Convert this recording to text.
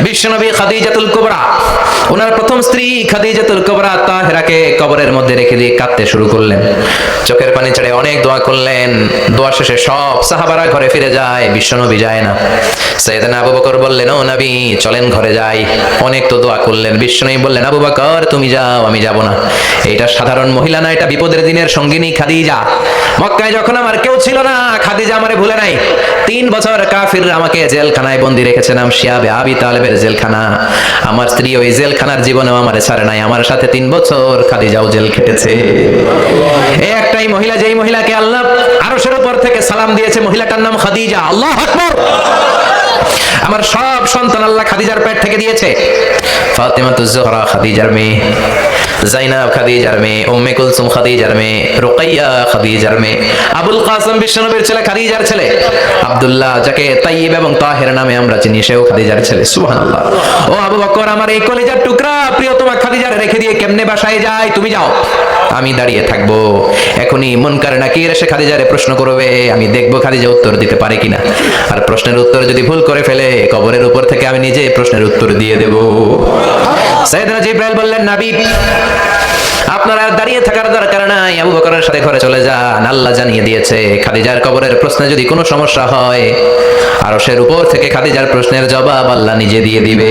বিশ্বনবী খাদিজাতুল কুবরা, ওনার প্রথম স্ত্রী খাদিজাতুল কুবরা তাহেরাকে কবরের মধ্যে রেখে দিয়ে কাঁদতে শুরু করলেন, চোখের পানি ছেড়ে অনেক দোয়া করলেন। দোয়া শেষে সব সাহাবারা ঘরে ফিরে যায়, বিশ্বনবী যায় না। সাইয়েদনা আবু বকর বললেন, ও নবী চলেন ঘরে যাই। অনেক তো দোয়া করলেন, বিশ্বনবী বললেন, আবু বকর তুমি যাও, আমি যাব না। এটা সাধারণ মহিলা না, এটা বিপদের দিনের সঙ্গিনী খাদিজা। মক্কায় যখন আমার কেউ ছিল না, খাদিজা আমারে ভুলে নাই। 3 বছর কাফিররা আমাকে জেলখানায় বন্দি রেখেছে, নাম শিয়াবে আবি তালেবের জেলখানা। আমার স্ত্রী ওই জেলখানার জীবনেও আমারে ছাড়ে নাই, আমার সাথে 3 বছর খাদিজাও জেল খেটেছে। এই একটাই মহিলা, যেই মহিলাকে আল্লাহ আরশের উপর থেকে সালাম দিয়েছে, মহিলাটার নাম খাদিজা। আল্লাহু আকবার। আমার সব সন্তান আল্লাহ খাদিজার পেট থেকে দিয়েছে। ফাতিমাতুজ জোহরা খাদিজার মেয়ে, জাইনাব খাদিজার মেয়ে, উম্মে কুলসুম খাদিজার মেয়ে, রুকাইয়া খাদিজার মেয়ে, আবুল কাসেম বিশ্বনবীর ছেলে খাদিজার ছেলে, আব্দুল্লাহ যাকে তাইয়্যিব এবং তাহের নামে আমরা চিনি, সেও খাদিজার ছেলে। সুবহানাল্লাহ। ও আবু বকর, আমার এই কলিজার টুকরা প্রিয়তমা খাদিজার রেখে দিয়ে কেমনে বাসায় যায়? তুমি যাও, আমি দাঁড়িয়ে থাকবো। এখনই মুনকার নাকির এসে খাদিজারে প্রশ্ন করবে, আমি দেখবো খাদিজা উত্তর দিতে পারে কিনা। আর প্রশ্নের উত্তর যদি ভুল করে ফেলে, কবরের উপর থেকে আমি নিজে প্রশ্নের উত্তর দিয়ে দেব। সাইয়েদনা জিবরাইল বললেন, নবী আপনারা দাঁড়িয়ে থাকার দরকার নাই, আবু বকরের সাথে ঘরে চলে যান। আল্লাহ জানিয়ে দিয়েছে, খাদিজার কবরের প্রশ্নে যদি কোনো সমস্যা হয়, আরশের উপর থেকে খাদিজার প্রশ্নের জবাব আল্লাহ নিজে দিয়ে দিবে।